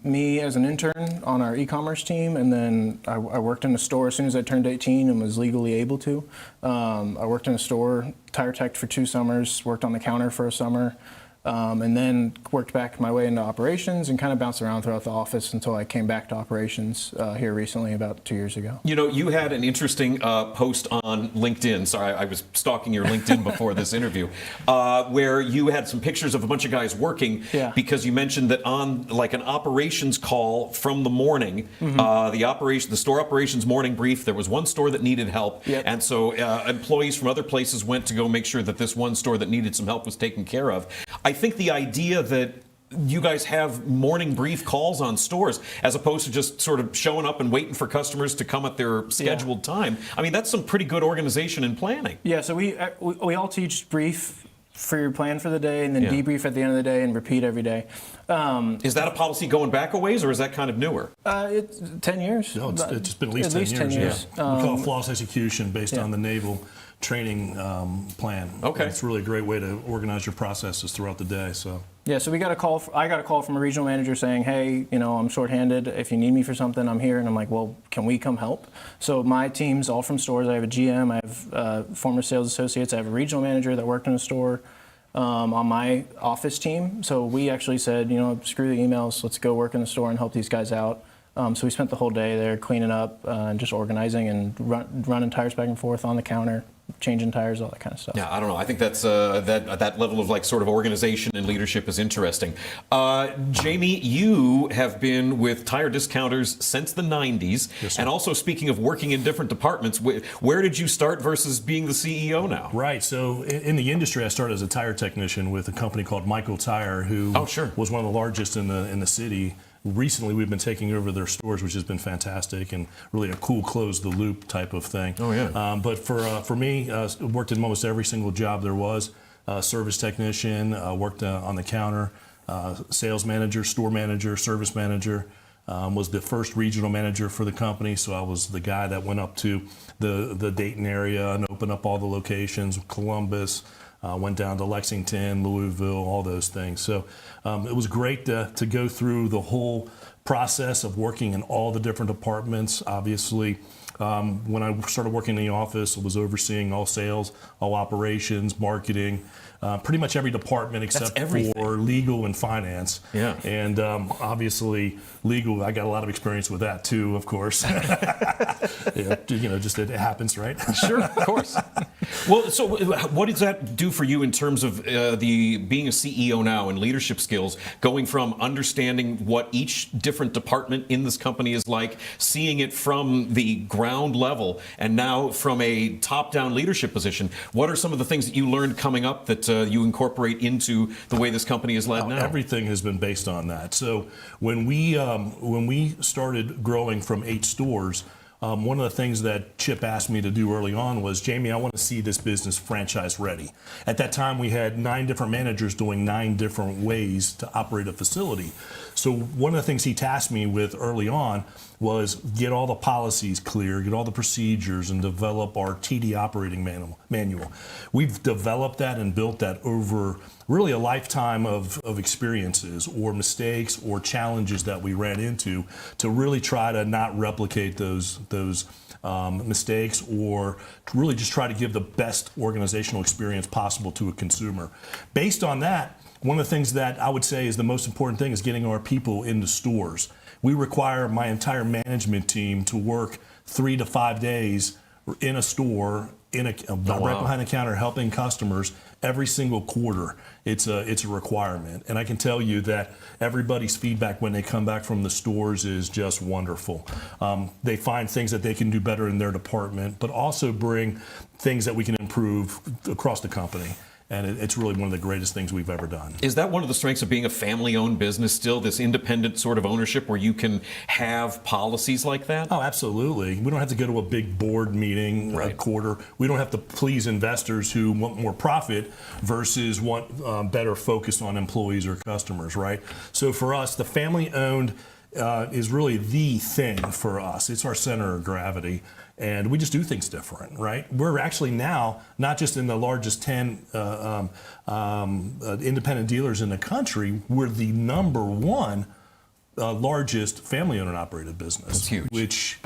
Speaker 6: me as an intern on our e-commerce team, and then I worked in a store as soon as I turned 18 and was legally able to. I worked in a store, tire teched for 2 summers, worked on the counter for a summer, and then worked back my way into operations and kind of bounced around throughout the office until I came back to operations here recently about 2 years ago.
Speaker 2: You know, you had an interesting post on LinkedIn. Sorry, I was stalking your LinkedIn before this interview, where you had some pictures of a bunch of guys working because you mentioned that on like an operations call from the morning, the store operations morning brief, there was one store that needed help. And so employees from other places went to go make sure that this one store that needed some help was taken care of. I think the idea that you guys have morning brief calls on stores as opposed to just sort of showing up and waiting for customers to come at their scheduled time. I mean, that's some pretty good organization and planning.
Speaker 6: Yeah, so we all teach brief for your plan for the day and then debrief at the end of the day and repeat every day.
Speaker 2: Is that a policy going back a ways, or is that kind of newer?
Speaker 6: It's 10 years.
Speaker 5: No, it's been at least 10 years. We call it flawless execution based on the naval training plan.
Speaker 2: Okay.
Speaker 5: It's really a great way to organize your processes throughout the day. So.
Speaker 6: Yeah, so I got a call from a regional manager saying, hey, you know, I'm shorthanded. If you need me for something, I'm here. And I'm like, well, can we come help? So my team's all from stores. I have a GM, I have former sales associates, I have a regional manager that worked in a store on my office team. So we actually said, you know, screw the emails, let's go work in the store and help these guys out. So we spent the whole day there cleaning up and just organizing and running tires back and forth on the counter, changing tires, all that kind of stuff.
Speaker 2: Yeah, I don't know. I think that's that level of like sort of organization and leadership is interesting. Jamie, you have been with Tire Discounters since the 90s.
Speaker 5: Yes, sir.
Speaker 2: And also speaking of working in different departments, where did you start versus being the CEO now?
Speaker 5: Right. So in the industry, I started as a tire technician with a company called Michael Tire, who was one of the largest in the city. Recently, we've been taking over their stores, which has been fantastic and really a cool close-the-loop type of thing.
Speaker 2: Oh, yeah.
Speaker 5: But for me, worked in almost every single job there was. Service technician, worked on the counter, sales manager, store manager, service manager. Was the first regional manager for the company, so I was the guy that went up to the Dayton area and opened up all the locations, Columbus, went down to Lexington, Louisville, all those things. So it was great to go through the whole process of working in all the different departments. Obviously, when I started working in the office, I was overseeing all sales, all operations, marketing, pretty much every department except for legal and finance.
Speaker 2: Yeah.
Speaker 5: And obviously, legal, I got a lot of experience with that too, of course. Just it happens, right?
Speaker 2: Sure, of course. Well, so what does that do for you in terms of being a CEO now and leadership skills, going from understanding what each different department in this company is like, seeing it from the ground level, and now from a top-down leadership position? What are some of the things that you learned coming up that you incorporate into the way this company is led now?
Speaker 5: Everything has been based on that. So when we started growing from 8 stores, one of the things that Chip asked me to do early on was, Jamie, I want to see this business franchise ready. At that time, we had 9 different managers doing 9 different ways to operate a facility. So one of the things he tasked me with early on was get all the policies clear, get all the procedures, and develop our TD operating manual. We've developed that and built that over really a lifetime of experiences or mistakes or challenges that we ran into to really try to not replicate those mistakes, or to really just try to give the best organizational experience possible to a consumer. Based on that, one of the things that I would say is the most important thing is getting our people into stores. We require my entire management team to work 3 to 5 days in a store, right behind the counter, helping customers every single quarter. It's a requirement. And I can tell you that everybody's feedback when they come back from the stores is just wonderful. They find things that they can do better in their department, but also bring things that we can improve across the company. And it's really one of the greatest things we've ever done.
Speaker 2: Is that one of the strengths of being a family-owned business still, this independent sort of ownership where you can have policies like that?
Speaker 5: Oh, absolutely. We don't have to go to a big board meeting a quarter. We don't have to please investors who want more profit versus want better focus on employees or customers, right? So for us, the family-owned is really the thing for us. It's our center of gravity. And we just do things different, right? We're actually now not just in the largest 10 independent dealers in the country, we're the #1 largest family-owned and operated business.
Speaker 2: That's huge.
Speaker 5: Which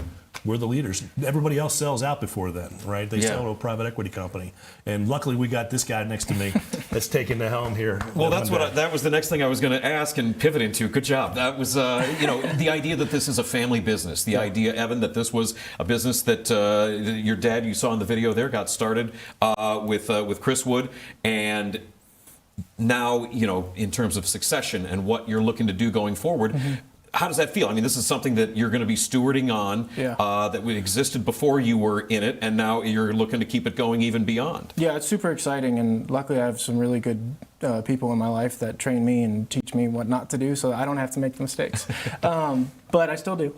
Speaker 5: we're the leaders. Everybody else sells out before then, right? They sell to a private equity company. And luckily we got this guy next to me that's taking the helm here.
Speaker 2: Well, that was the next thing I was going to ask and pivot into. Good job. That was, the idea that this is a family business. The idea, Evan, that this was a business that your dad, you saw in the video there, got started with Chris Wood. And now, in terms of succession and what you're looking to do going forward, how does that feel? I mean, this is something that you're going to be stewarding on that existed before you were in it, and now you're looking to keep it going even beyond.
Speaker 6: Yeah, it's super exciting, and luckily I have some really good people in my life that train me and teach me what not to do, so I don't have to make the mistakes. But I still do.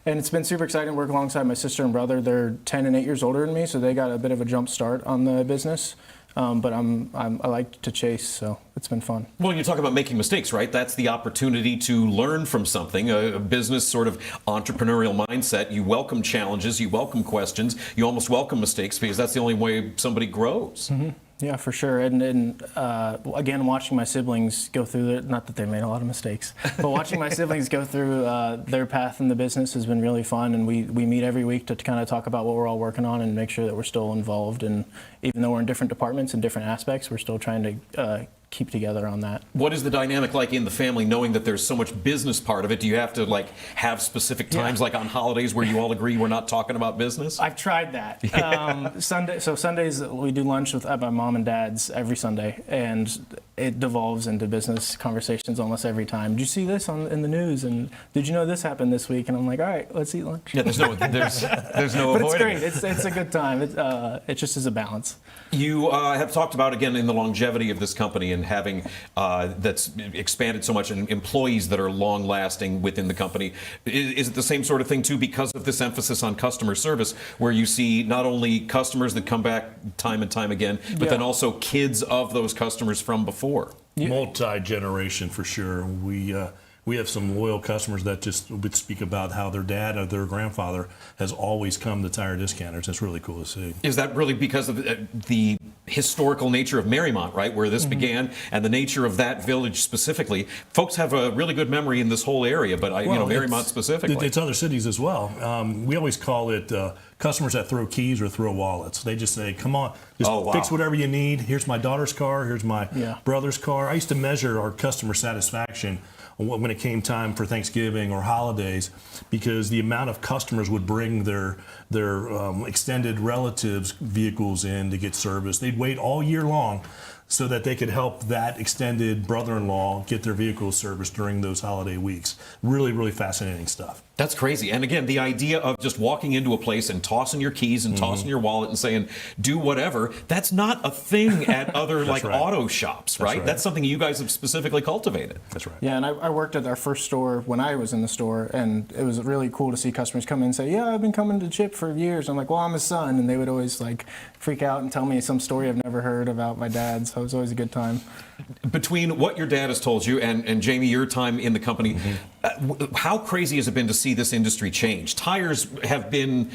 Speaker 6: And it's been super exciting to work alongside my sister and brother. They're 10 and 8 years older than me, so they got a bit of a jump start on the business. But I like to chase, so it's been fun.
Speaker 2: Well, you talk about making mistakes, right? That's the opportunity to learn from something, a business sort of entrepreneurial mindset. You welcome challenges, you welcome questions, you almost welcome mistakes because that's the only way somebody grows.
Speaker 6: Yeah, for sure. And again, watching my siblings go through it, not that they made a lot of mistakes, but watching my siblings go through their path in the business has been really fun. And we meet every week to kind of talk about what we're all working on and make sure that we're still involved. And even though we're in different departments and different aspects, we're still trying to keep together on that.
Speaker 2: What is the dynamic like in the family, knowing that there's so much business part of it? Do you have to have specific times, like on holidays, where you all agree we're not talking about business?
Speaker 6: I've tried that. Sundays we do lunch at my mom and dad's every Sunday, and it devolves into business conversations almost every time. Did you see this in the news? And did you know this happened this week? And I'm like, all right, let's eat lunch.
Speaker 2: Yeah, there's no
Speaker 6: but
Speaker 2: avoiding
Speaker 6: it's great.
Speaker 2: it.
Speaker 6: It's a good time. It just is a balance.
Speaker 2: You have talked about, again, in the longevity of this company and having that's expanded so much and employees that are long-lasting within the company. Is it the same sort of thing, too, because of this emphasis on customer service, where you see not only customers that come back time and time again, but then also kids of those customers from before?
Speaker 5: Multi-generation, for sure. We have some loyal customers that just would speak about how their dad or their grandfather has always come to Tire Discounters. It's really cool to see.
Speaker 2: Is that really because of the historical nature of Marymount, right, where this began, and the nature of that village specifically? Folks have a really good memory in this whole area, but Marymount specifically.
Speaker 5: It's other cities as well. We always call it customers that throw keys or throw wallets. They just say, come on, just fix whatever you need. Here's my daughter's car. Here's my brother's car. I used to measure our customer satisfaction when it came time for Thanksgiving or holidays, because the amount of customers would bring their extended relatives' vehicles in to get service. They'd wait all year long so that they could help that extended brother-in-law get their vehicles serviced during those holiday weeks. Really, really fascinating stuff.
Speaker 2: That's crazy. And again, the idea of just walking into a place and tossing your keys and tossing your wallet and saying, do whatever, that's not a thing at other auto shops, right? That's something you guys have specifically cultivated.
Speaker 5: That's right.
Speaker 6: Yeah, and I worked at our first store when I was in the store, and it was really cool to see customers come in and say, yeah, I've been coming to Chip for years. I'm like, well, I'm his son. And they would always freak out and tell me some story I've never heard about my dad. So it was always a good time.
Speaker 2: Between what your dad has told you and Jamie, your time in the company, how crazy has it been to see this industry change? Tires have been,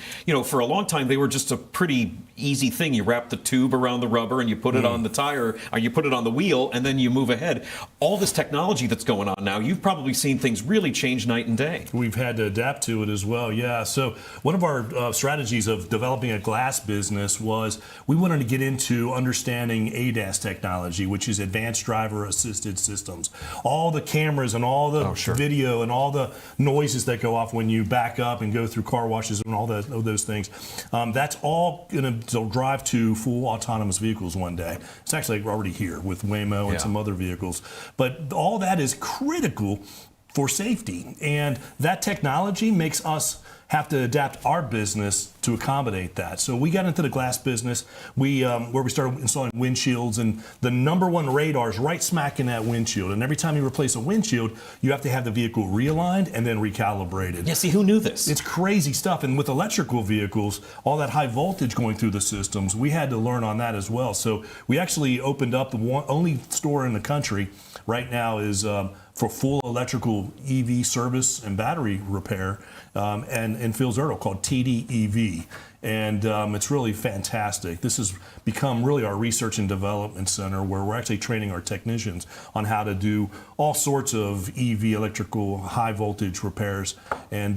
Speaker 2: for a long time, they were just a pretty easy thing. You wrap the tube around the rubber and you put it on the tire, or you put it on the wheel, and then you move ahead. All this technology that's going on now, you've probably seen things really change night and day.
Speaker 5: We've had to adapt to it as well, yeah. So one of our strategies of developing a glass business was we wanted to get into understanding ADAS technology, which is Advanced Driver Assisted Systems. All the cameras and all the video and all the noises that go off when you back up and go through car washes and all those things. That's all going to drive to full autonomous vehicles one day. It's actually already here with Waymo and some other vehicles. But all that is critical for safety. And that technology makes us have to adapt our business to accommodate that. So we got into the glass business, where we started installing windshields, and the number one radar is right smack in that windshield. And every time you replace a windshield, you have to have the vehicle realigned and then recalibrated.
Speaker 2: Yeah, see, who knew this?
Speaker 5: It's crazy stuff. And with electrical vehicles, all that high voltage going through the systems, we had to learn on that as well. So we actually opened up the only store in the country right now is for full electrical EV service and battery repair and in Fields Ertl called TDEV. And it's really fantastic. This has become really our research and development center where we're actually training our technicians on how to do all sorts of EV electrical high voltage repairs. And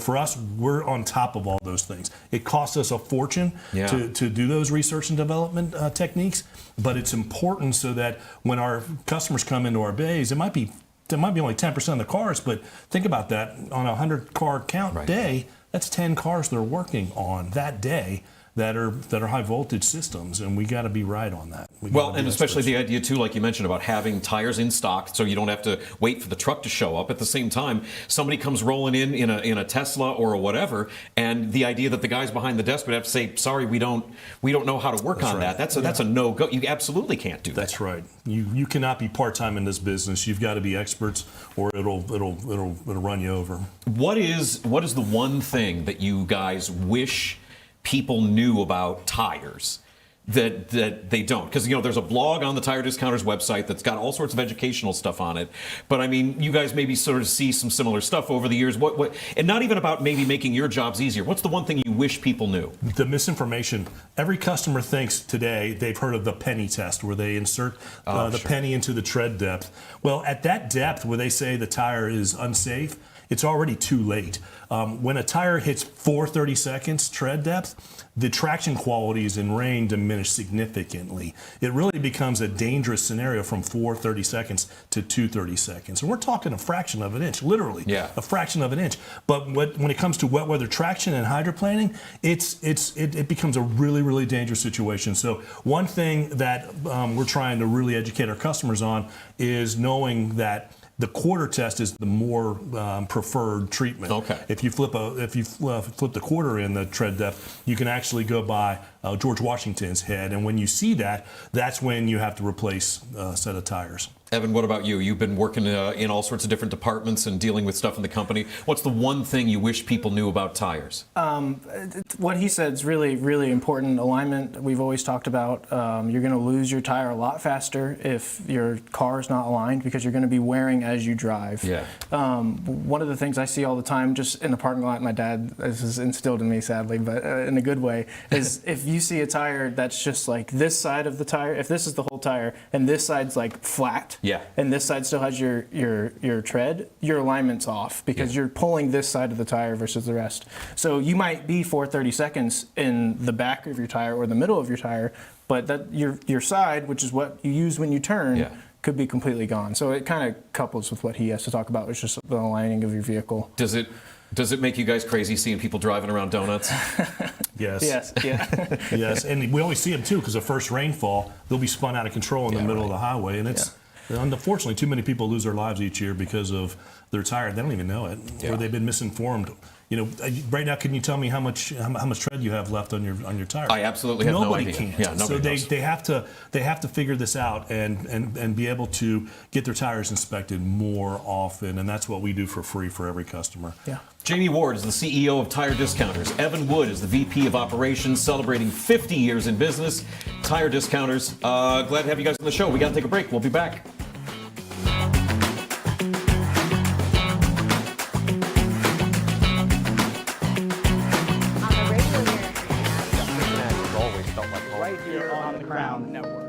Speaker 5: for us, we're on top of all those things. It costs us a fortune to do those research and development techniques, but it's important so that when our customers come into our bays, it might be only 10% of the cars, but think about that on a 100 car count day. That's 10 cars they're working on that day that are high voltage systems, and we got to be right on that.
Speaker 2: Well, and especially the idea too, like you mentioned, about having tires in stock, so you don't have to wait for the truck to show up. At the same time, somebody comes rolling in a Tesla or a whatever, and the idea that the guys behind the desk would have to say, "Sorry, we don't know how to work on that." That's a no go. You absolutely can't do that.
Speaker 5: That's right. You cannot be part time in this business. You've got to be experts, or it'll run you over. What is
Speaker 2: the one thing that you guys wish people knew about tires that they don't? Because there's a blog on the Tire Discounters website that's got all sorts of educational stuff on it, but I mean, you guys maybe sort of see some similar stuff over the years. What and not even about maybe making your jobs easier. What's the one thing you wish people knew?
Speaker 5: The misinformation. Every customer thinks today they've heard of the penny test, where they insert the penny into the tread depth. Well, at that depth where they say the tire is unsafe, it's already too late. When a tire hits 430 seconds tread depth, the traction qualities in rain diminish significantly. It really becomes a dangerous scenario from 430 seconds to 230 seconds. And we're talking a fraction of an inch, literally, a fraction of an inch. But when it comes to wet weather traction and hydroplaning, it becomes a really, really dangerous situation. So one thing that we're trying to really educate our customers on is knowing that the quarter test is the more preferred treatment. Okay. If you flip the quarter in the tread depth, you can actually go by George Washington's head, and when you see that, that's when you have to replace a set of tires.
Speaker 2: Evan, what about you? You've been working in all sorts of different departments and dealing with stuff in the company. What's the one thing you wish people knew about tires?
Speaker 6: What he said is really, really important. Alignment, we've always talked about. You're going to lose your tire a lot faster if your car is not aligned, because you're going to be wearing as you drive. Yeah. One of the things I see all the time, just in the parking lot, my dad, this is instilled in me sadly, but in a good way, is if you see a tire that's just like this side of the tire, if this is the whole tire and this side's like flat, and this side still has your tread, your alignment's off, because you're pulling this side of the tire versus the rest. So you might be 430 seconds in the back of your tire or the middle of your tire, but that your side, which is what you use when you turn, could be completely gone. So it kind of couples with what he has to talk about, which is just the aligning of your vehicle.
Speaker 2: Does it make you guys crazy seeing people driving around donuts?
Speaker 5: Yes.
Speaker 6: Yes. Yeah.
Speaker 5: Yes, and we always see them too, because the first rainfall, they'll be spun out of control in the middle of the highway, and it's. Unfortunately, too many people lose their lives each year because of their tire. They don't even know it, or they've been misinformed. Right now, can you tell me how much tread you have left on your tire?
Speaker 2: I absolutely have no idea.
Speaker 5: Nobody can.
Speaker 2: Yeah, nobody
Speaker 5: so they have to figure this out and be able to get their tires inspected more often, and that's what we do for free for every customer.
Speaker 6: Yeah.
Speaker 2: Jamie Ward is the CEO of Tire Discounters. Evan Wood is the VP of Operations, celebrating 50 years in business. Tire Discounters. Glad to have you guys on the show. We got to take a break. We'll be back.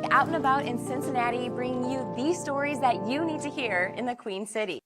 Speaker 12: Out and About in Cincinnati, bringing you these stories that you need to hear in the Queen City.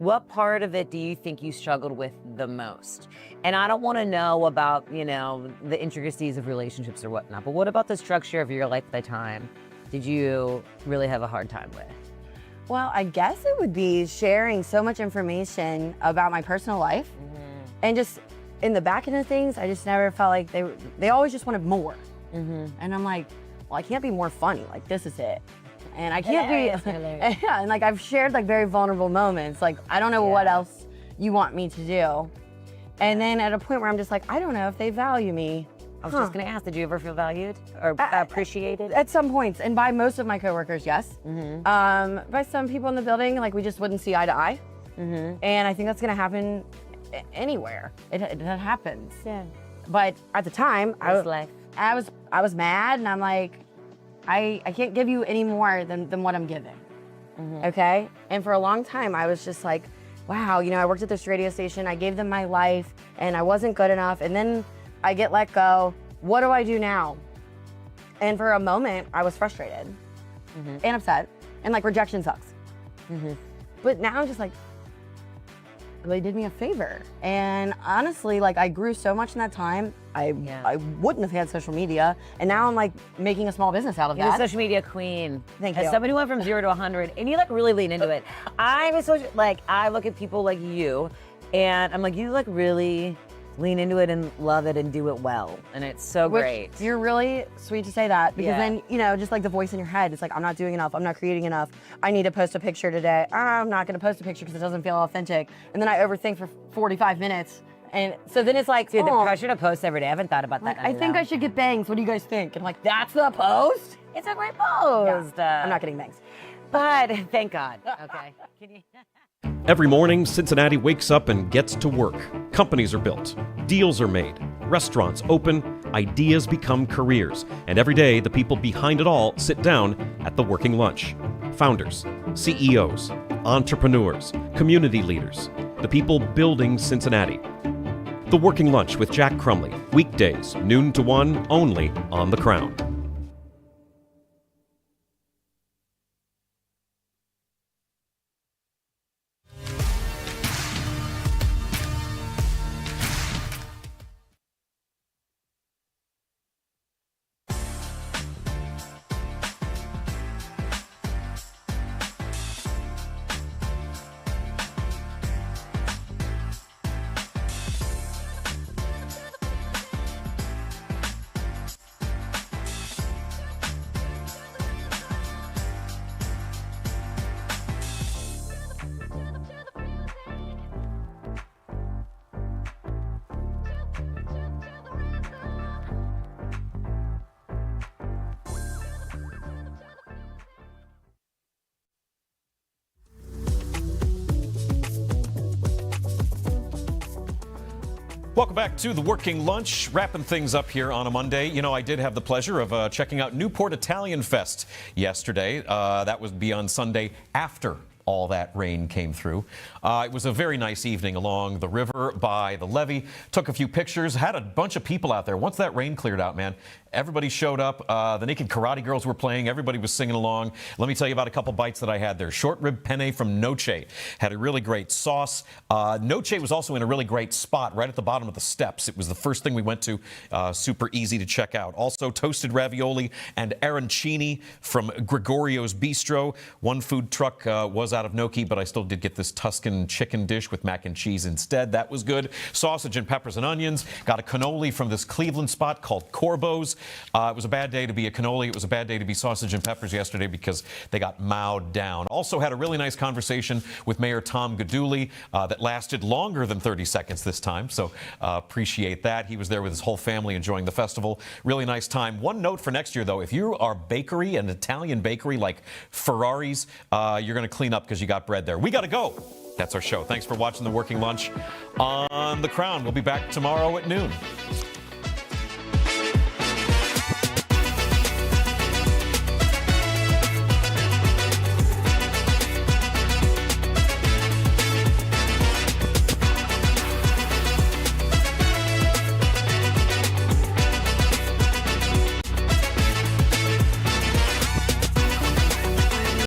Speaker 1: what part of it do you think you struggled with the most? And I don't want to know about, the intricacies of relationships or whatnot, but what about the structure of your life at the time did you really have a hard time with?
Speaker 13: Well, I guess it would be sharing so much information about my personal life. And just in the back end of things, I just never felt like they always just wanted more. And I'm like, well, I can't be more funny. Like, this is it. And I can't be, yeah, and like I've shared like very vulnerable moments. Like, I don't know what else you want me to do. And then at a point where I'm just like, I don't know if they value me.
Speaker 1: I was just gonna ask, did you ever feel valued or appreciated?
Speaker 13: At some points, and by most of my coworkers, yes. By some people in the building, like we just wouldn't see eye to eye. And I think that's gonna happen anywhere. It happens.
Speaker 1: Yeah.
Speaker 13: But at the time, I was mad, and I'm like, I can't give you any more than what I'm giving. Okay? And for a long time, I was just like, wow, I worked at this radio station, I gave them my life, and I wasn't good enough, and then I get let go. What do I do now? And for a moment, I was frustrated and upset, and like rejection sucks. But now I'm just like, they did me a favor. And honestly, like I grew so much in that time, I wouldn't have had social media. And now I'm like making a small business out of
Speaker 1: You're
Speaker 13: that.
Speaker 1: a social media queen.
Speaker 13: Thank
Speaker 1: As
Speaker 13: you.
Speaker 1: somebody who went from 0 to 100, and you like really lean into it. I look at people like you, and I'm like, you like really lean into it and love it and do it well. And it's so great.
Speaker 13: You're really sweet to say that, because
Speaker 1: Yeah.
Speaker 13: then, just like the voice in your head, it's like, I'm not doing enough, I'm not creating enough, I need to post a picture today. I'm not gonna post a picture because it doesn't feel authentic. And then I overthink for 45 minutes. And so then it's like,
Speaker 1: Dude, the pressure to post every day. I haven't thought about that.
Speaker 13: like, I think I should get bangs. What do you guys think? And I'm like, that's the post?
Speaker 1: It's a great post.
Speaker 13: I'm not getting bangs.
Speaker 1: But thank God. Okay. Can you?
Speaker 9: Every morning, Cincinnati wakes up and gets to work. Companies are built, deals are made, restaurants open, ideas become careers, and every day the people behind it all sit down at the working lunch. Founders, CEOs, entrepreneurs, community leaders, the people building Cincinnati. The Working Lunch with Jack Crumley, weekdays, noon to 1, only on The Crown. Welcome back to The Working Lunch, wrapping things up here on a Monday. I did have the pleasure of checking out Newport Italian Fest yesterday. That would be on Sunday after all that rain came through. It was a very nice evening along the river by the levee. Took a few pictures, had a bunch of people out there. Once that rain cleared out, man, everybody showed up. The Naked Karate Girls were playing. Everybody was singing along. Let me tell you about a couple bites that I had there. Short rib penne from Noce had a really great sauce. Noce was also in a really great spot right at the bottom of the steps. It was the first thing we went to. Super easy to check out. Also toasted ravioli and arancini from Gregorio's Bistro. One food truck was out of gnocchi, but I still did get this Tuscan chicken dish with mac and cheese instead. That was good. Sausage and peppers and onions. Got a cannoli from this Cleveland spot called Corbo's. It was a bad day to be a cannoli. It was a bad day to be sausage and peppers yesterday because they got mowed down. Also had a really nice conversation with Mayor Tom Gaduli that lasted longer than 30 seconds this time, so appreciate that. He was there with his whole family enjoying the festival. Really nice time. One note for next year, though, if you are bakery, an Italian bakery like Ferrari's, you're going to clean up because you got bread there. We got to go. That's our show. Thanks for watching The Working Lunch on The Crown. We'll be back tomorrow at noon.